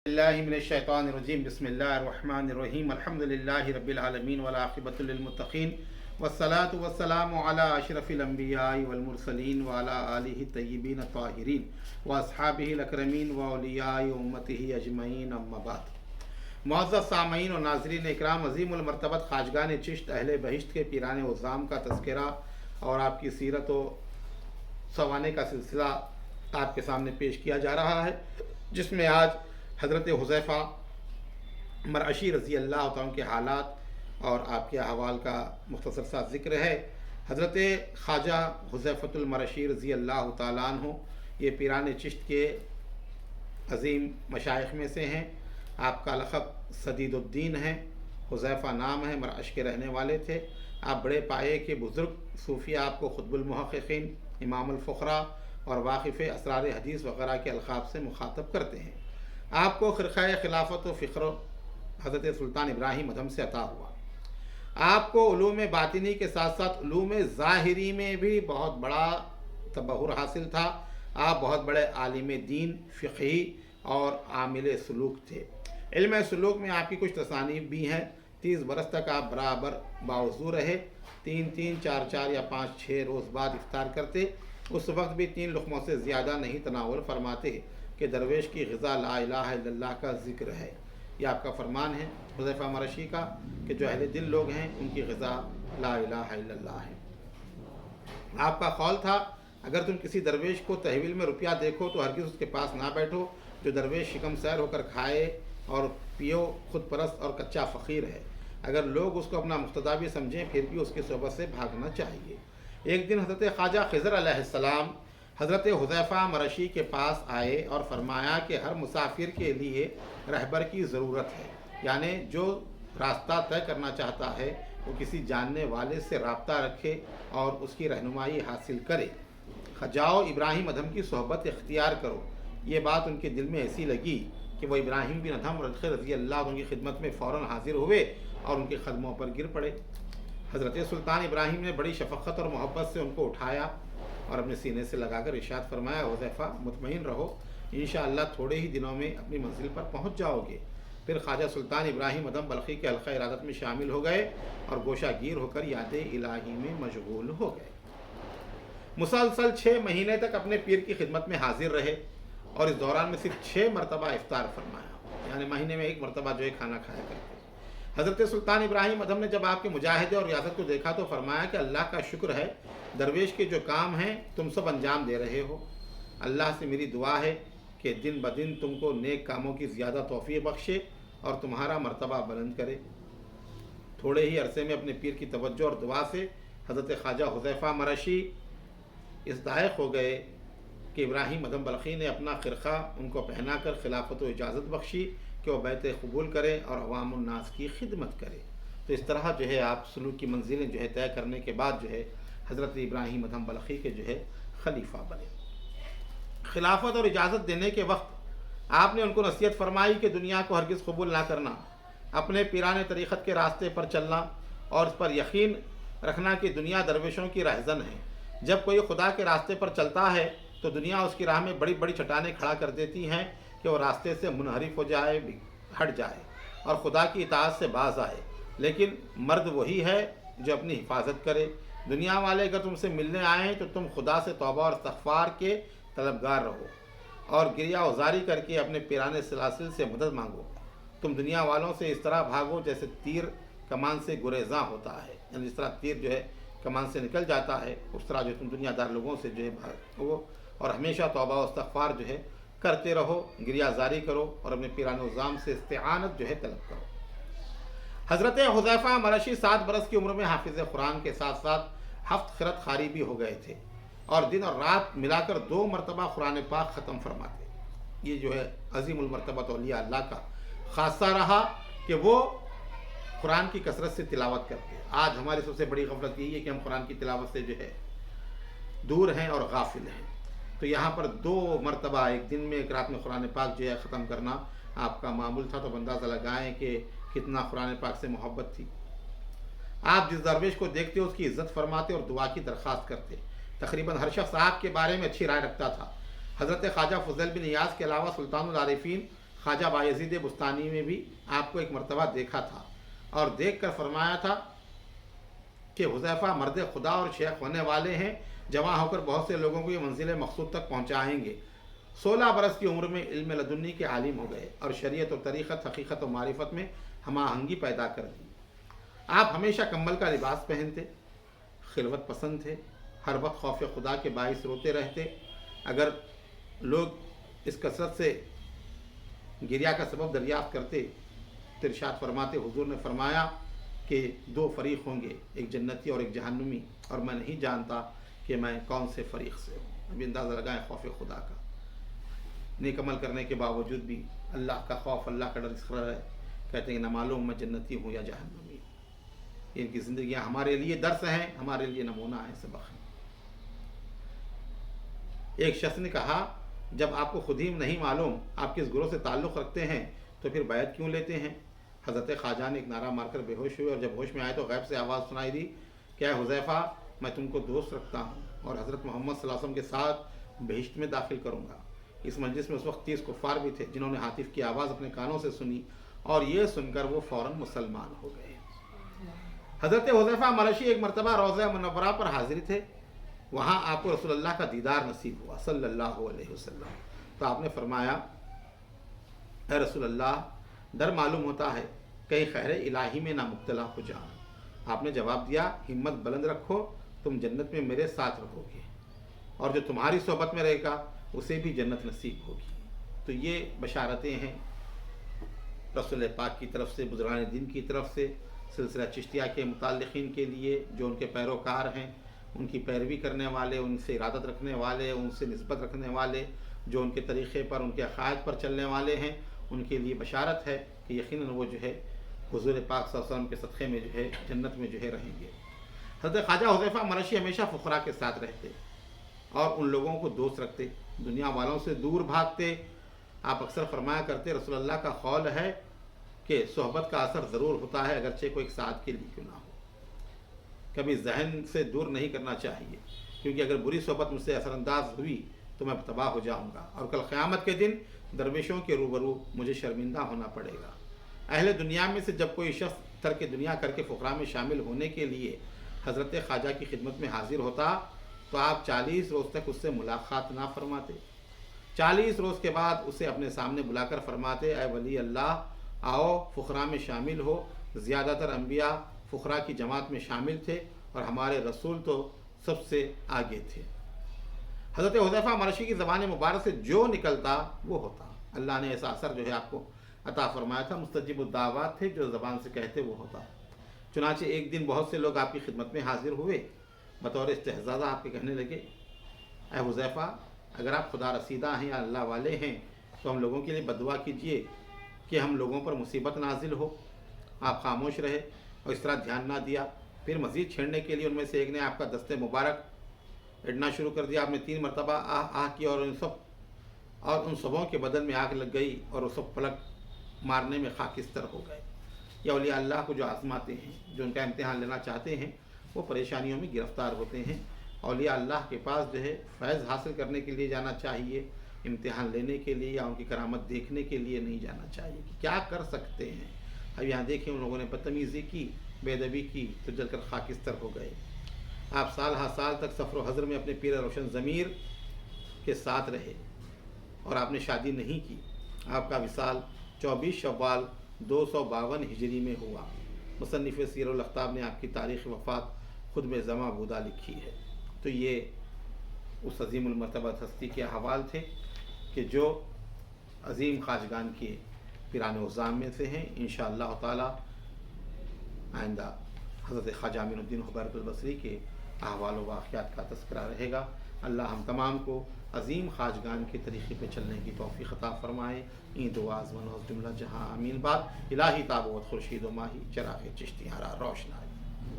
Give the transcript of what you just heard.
बिस्मिल्लाहिर्रहमानिर्रहीम बिस्मिल्लाहिर्रहमानिर्रहीम अल्हम्दुलिल्लाहि रब्बिल आलमीन वल आक़िबतु लिल मुत्तक़ीन वस्सलातु वस्सलामु अला अशरफिल अंबियाइ वल मुरसलीन व अला आलिहि तय्यिबीन ताहिरीन व अस्हाबिहिल अकरमीन व औलियाइ उम्मतिहि अजमईन अम्मा बाद। मुअज़्ज़ज़ सामईन और नाज़रीन इकराम, अज़ीमुल मर्तबत ख़ाजगान चिश्त अहले बहिश्त के पीराने उज़्ज़ाम का तज़किरा और आपकी सीरत व सवाने का सिलसिला आपके सामने पेश किया जा रहा है, जिसमें आज हज़रत हुज़ैफ़ा मरअशी रज़ी अल्लाह तआला के हालात और आपके अहवाल का मुख्तसर सा ज़िक्र है। हज़रत ख्वाजा हुज़ैफ़तुल मरअशी रज़ी अल्लाह तआला अन्हु ये पीराने चिश्त के अज़ीम मशाइख़ में से हैं। आपका लक़ब सदीदुद्दीन है, हुज़ैफ़ा नाम है, मरअश के रहने वाले थे। आप बड़े पाए के बुज़ुर्ग सूफ़िया आपको ख़ुतबुल मुहक़्क़िक़ीन, इमामुल फ़ुक़रा और वाक़िफ़ असरार हदीस वग़ैरह के अलक़ाब से मुख़ातब करते हैं। आपको ख़िरक़ाए ख़िलाफ़त व फ़िक्र हज़रत सुल्तान इब्राहीम अदहम से अता हुआ। आपको उलूम बातिनी के साथ साथ उलूम ज़ाहिरी में भी बहुत बड़ा तबहुर हासिल था। आप बहुत बड़े आलिम दीन, फ़िक़ही और आमिल सलूक थे। इल्म सलूक में आपकी कुछ तसानीफ़ भी हैं। 30 बरस तक आप बराबर बावज़ू रहे। 3-3, 4-4 या 5-6 रोज़ बाद इफ्तार करते। उस वक्त भी 3 लुक़मों से ज़्यादा नहीं तनावुल फरमाते कि दरवेश की ग़िज़ा ला इलाहा इल्लल्लाह का ज़िक्र है। यह आपका फ़रमान है हुज़ैफ़ा मरअशी का कि जो अहले दिल लोग हैं उनकी ग़िज़ा ला इलाहा इल्लल्लाह है। आपका क़ौल था, अगर तुम किसी दरवेश को तहवील में रुपया देखो तो हरगिज़ उसके पास ना बैठो। जो दरवेश शिकम सैर होकर खाए और पियो, खुद परस्त और कच्चा फ़कीर है। अगर लोग उसको अपना मुक़्तदा भी समझें फिर भी उसकी सोबत से भागना चाहिए। एक दिन हज़रत ख्वाजा ख़िज़र अलैहिस्सलाम हज़रत हुज़ैफ़ा मरअशी के पास आए और फ़रमाया कि हर मुसाफिर के लिए रहबर की ज़रूरत है, यानी जो रास्ता तय करना चाहता है वो किसी जानने वाले से रब्ता रखे और उसकी रहनुमाई हासिल करे। जाओ इब्राहीम अदहम की सोहबत इख्तियार करो। ये बात उनके दिल में ऐसी लगी कि वह इब्राहीम बिन अदहम रज़ी अल्लाह की खिदमत में फ़ौरन हाजिर हुए और उनके कदमों पर गिर पड़े। हज़रत सुल्तान इब्राहीम ने बड़ी शफ़क़त और मोहब्बत से उनको उठाया और अपने सीने से लगाकर इरशाद फरमाया, हुज़ैफ़ा मुतमईन रहो, इंशाअल्लाह थोड़े ही दिनों में अपनी मंजिल पर पहुँच जाओगे। फिर ख्वाजा सुल्तान इब्राहीम अदहम बल्ख़ी के हल्क़ा इरादत में शामिल हो गए और गोशागीर होकर याद इलाही में मशगूल हो गए। मुसलसल 6 महीने तक अपने पीर की खिदमत में हाजिर रहे और इस दौरान में सिर्फ 6 मरतबा इफ्तार फरमाया, यानी महीने में 1 मरतबा जो है खाना खाया करते। हज़रत सुल्तान इब्राहीम अदहम ने जब आपके मुजाहिदे और रियासत को देखा तो फरमाया कि अल्लाह का शुक्र है, दरवेश के जो काम हैं तुम सब अंजाम दे रहे हो। अल्लाह से मेरी दुआ है कि दिन ब दिन तुमको नेक कामों की ज़्यादा तौफ़ीक़ बख्शे और तुम्हारा मर्तबा बुलंद करे। थोड़े ही अरसे में अपने पीर की तवज्जो और दुआ से हज़रत ख्वाजा हुज़ैफ़ा मरअशी इस दायक हो गए कि इब्राहीम अदहम बल्ख़ी ने अपना ख़िरक़ा उनको पहना कर खिलाफत व इजाज़त बख्शी कि वह बैत कबूल करे और अवामुन्नास की खिदमत करे। तो इस तरह जो है आप सलूक की मंजिलें जो है तय करने के बाद जो है हज़रत इब्राहीम अदहम बल्ख़ी के जो है खलीफा बने। खिलाफत और इजाज़त देने के वक्त आपने उनको नसीहत फरमाई कि दुनिया को हरगिज़ कबूल ना करना, अपने पीराने तरीक़त के रास्ते पर चलना और इस पर यकीन रखना कि दुनिया दरवेशों की रहज़न है। जब कोई खुदा के रास्ते पर चलता है तो दुनिया उसकी राह में बड़ी बड़ी चट्टानें खड़ा कर देती हैं कि वो रास्ते से मुनहरिफ हो जाए, हट जाए और खुदा की इताअत से बाज आए। लेकिन मर्द वही है जो अपनी हिफाजत करे। दुनिया वाले अगर तुमसे मिलने आए तो तुम खुदा से तौबा और इस्तग़फ़ार के तलबगार रहो और गिरिया उजारी करके अपने पिराने सलासिल से मदद मांगो। तुम दुनिया वालों से इस तरह भागो जैसे तीर कमान से गुरेज़ां होता है, यानी जिस तरह तीर जो है कमान से निकल जाता है उस तरह जो तुम दुनियादार लोगों से जो है भागो और हमेशा तौबा और इस्तग़फ़ार जो है करते रहो, गिरिया जारी करो और अपने पीराने उज़्ज़ाम से इस्तिआनत जो है तलब करो। हज़रत हुज़ैफ़ा मरअशी 7 बरस की उम्र में हाफिज़ कुरान के साथ साथ 7 क़िरात क़ारी भी हो गए थे और दिन और रात मिलाकर 2 मरतबा कुरान पाक ख़त्म फरमाते। ये जो है अज़ीमुल मर्तबत औलिया अल्लाह का ख़ासा रहा कि वो कुरान की कसरत से तिलावत करते। आज हमारी सबसे बड़ी गफलत यही है कि हम कुरान की तिलावत से जो है दूर हैं और गाफिल हैं। तो यहाँ पर 2 मरतबा एक दिन में एक रात में कुरान पाक जो है ख़त्म करना आपका मामूल था, तो अंदाज़ा लगाएँ कि कितना कुरान पाक से मोहब्बत थी। आप जिस दरवेश को देखते हो उसकी इज़्ज़त फरमाते और दुआ की दरख्वास्त करते। तकरीबन हर शख्स आपके बारे में अच्छी राय रखता था। हज़रत ख्वाजा फ़ुज़ैल बिन इयाज़ के अलावा सुल्तानुल आरिफ़ीन ख्वाजा बायज़ीद बुस्तानी में भी आपको एक मरतबा देखा था और देख कर फरमाया था कि हुज़ैफ़ा मर्द खुदा और शेख होने वाले हैं, जवां होकर बहुत से लोगों को ये मंजिल मकसूद तक पहुँचाएँगे। 16 बरस की उम्र में इल्म लदुन्नी के आलिम हो गए और शरीयत और तरीक़त, हकीकत और मारिफत में हम आहंगी पैदा कर दी। आप हमेशा कंबल का लिबास पहनते, खिलवत पसंद थे, हर वक्त खौफ खुदा के बाइस रोते रहते। अगर लोग इस कसरत से गिरिया का सबब दरियाफ्त करते तो इरशाद फरमाते, हुजूर ने फरमाया कि 2 फ़रीक़ होंगे, एक जन्नती और एक जहन्नुमी, और मैं नहीं जानता कि मैं कौन से फ़रीक़ से हूँ। अभी अंदाज़ा लगाएं खौफ खुदा का। नेक अमल करने के बावजूद भी अल्लाह का खौफ, अल्लाह का डर इसरार है। कहते हैं ना मालूम मैं जन्नती हूँ या जहन्नुमी। इनकी ज़िंदगियाँ हमारे लिए दर्स हैं, हमारे लिए नमूना है, सबक है। एक शख्स ने कहा, जब आपको खुद ही नहीं मालूम आप किस गुरों से ताल्लुक़ रखते हैं तो फिर बैत क्यों लेते हैं? हज़रत ख्वाजा ने एक नारा मारकर बेहोश हुए और जब होश में आए तो गैब से आवाज़ सुनाई दी, क्या हुज़ैफ़ा, मैं तुमको दोस्त रखता हूँ और हज़रत मोहम्मद सल्लल्लाहु अलैहि वसल्लम के साथ बहिश्त में दाखिल करूँगा। इस मजलिस में उस वक्त 30 कुफ़ार भी थे जिन्होंने हातिफ की आवाज़ अपने कानों से सुनी और ये सुनकर वो फ़ौरन मुसलमान हो गए। हज़रत हुज़ैफ़ा मरशी एक मरतबा रोज़ा मुनव्वरा पर हाजिर थे। वहाँ आपको रसूलुल्लाह का दीदार नसीब हुआ सल्लल्लाहु अलैहि वसल्लम। तो आपने फरमाया, ऐ रसूलुल्लाह, डर मालूम होता है कहीं खैर इलाही में ना मुब्तला हो जाऊं। आपने जवाब दिया, हिम्मत बुलंद रखो, तुम जन्नत में मेरे साथ रहोगे और जो तुम्हारी सोहबत में रहेगा उसे भी जन्नत नसीब होगी। तो ये बशारतें हैं रसूल पाक की तरफ से, बुज़ुर्गान दीन की तरफ से, सिलसिला चिश्तिया के मुताल्लिक़ीन के लिए, जो उनके पैरोकार हैं, उनकी पैरवी करने वाले, उनसे इरादत रखने वाले, उनसे निस्बत रखने वाले, जो उनके तरीक़े पर, उनके अक़ायद पर चलने वाले हैं, उनके लिए बशारत है कि यकीनन वो जो है हुज़ूर पाक सल्लल्लाहु अलैहि वसल्लम के सदक़े में जो है जन्नत में जो है रहेंगे। हज़रत ख्वाजा हुज़ैफ़ा मरशी हमेशा फ़ुक़रा के साथ रहते और उन लोगों को दोस्त रखते, दुनिया वालों से दूर भागते। आप अक्सर फरमाया करते, रसूलुल्लाह का कौल है कि सोहबत का असर ज़रूर होता है, अगरचे कोई एक साथ के लिए क्यों ना हो। कभी जहन से दूर नहीं करना चाहिए, क्योंकि अगर बुरी सोहबत मुझसे असरअंदाज हुई तो मैं तबाह हो जाऊंगा और कल क़यामत के दिन दरवेशों के रूबरू मुझे शर्मिंदा होना पड़ेगा। अहले दुनिया में से जब कोई शख्स तर्क दुनिया करके फ़ुक़रा में शामिल होने के लिए हज़रत ख्वाजा की खिदमत में हाजिर होता तो आप 40 रोज़ तक उससे मुलाकात ना फरमाते। 40 रोज़ के बाद उसे अपने सामने बुलाकर फरमाते, ऐ वली अल्लाह, आओ फ़ुक़रा में शामिल हो। ज़्यादातर अम्बिया फ़ुक़रा की जमात में शामिल थे और हमारे रसूल तो सबसे आगे थे। हज़रत हुज़ैफ़ा मरशी की ज़बान मुबारक से जो निकलता वो होता। अल्लाह ने ऐसा असर जो है आपको अता फरमाया था। मुस्तजिबुद दावात थे, जो ज़बान से कहते वो होता। चुनांचे एक दिन बहुत से लोग आपकी खिदमत में हाजिर हुए, बतौर इस्तेहज़ा आपके कहने लगे, ऐ हुज़ैफ़ा, अगर आप खुदा रसीदा हैं या अल्लाह वाले हैं तो हम लोगों के लिए बदुआ कीजिए कि हम लोगों पर मुसीबत नाजिल हो। आप खामोश रहे और इस तरह ध्यान ना दिया। फिर मज़ीद छेड़ने के लिए उनमें से एक ने आपका दस्ते मुबारक एड़ना शुरू कर दिया। आपने 3 मरतबा आह आह किया और उन सबों के बदन में आग लग गई और वो सब पलक मारने में खाकिस्तर हो गए। या औलिया अल्लाह को जो आज़माते हैं, जो उनका इम्तिहान लेना चाहते हैं, वो परेशानियों में गिरफ़्तार होते हैं। औलिया अल्लाह के पास जो है फैज़ हासिल करने के लिए जाना चाहिए, इम्तिहान लेने के लिए या उनकी करामत देखने के लिए नहीं जाना चाहिए कि क्या कर सकते हैं। अब यहाँ देखें, उन लोगों ने बदतमीज़ी की, बेदबी की तो जलकर खाकिस्तर हो गए। आप साल हा साल तक सफ़र व हज़र में अपने पीर रोशन ज़मीर के साथ रहे और आपने शादी नहीं की। आपका विसाल 24 शव्वाल 252 हिजरी में हुआ। मुसन्निफ़ सीरुल अख़्ताब ने आपकी तारीख़ वफ़ात ख़ुद में ज़मा बूदा लिखी है। तो ये उस अज़ीमुल मर्तबत हस्ती के अहवाल थे कि जो अज़ीम ख़ाजगान के पीरान उज़्ज़ाम में से हैं। इंशाअल्लाह ताला आइंदा हज़रत ख्वाजा अमीनुद्दीन हुबैरतुल बसरी के अहवाल व वाक़ियात का तज़किरा रहेगा। अल्लाह हम तमाम को अज़ीम ख़ाजगान के तरीक़े पे चलने की तौफ़ीक़ अता फ़रमाए। ईं दुआ ज़मन जुमला जहाँ आमीन। बाद इलाही ताबूत खुर्शीद माही चराग़ चिश्ती हरा रोशनाई।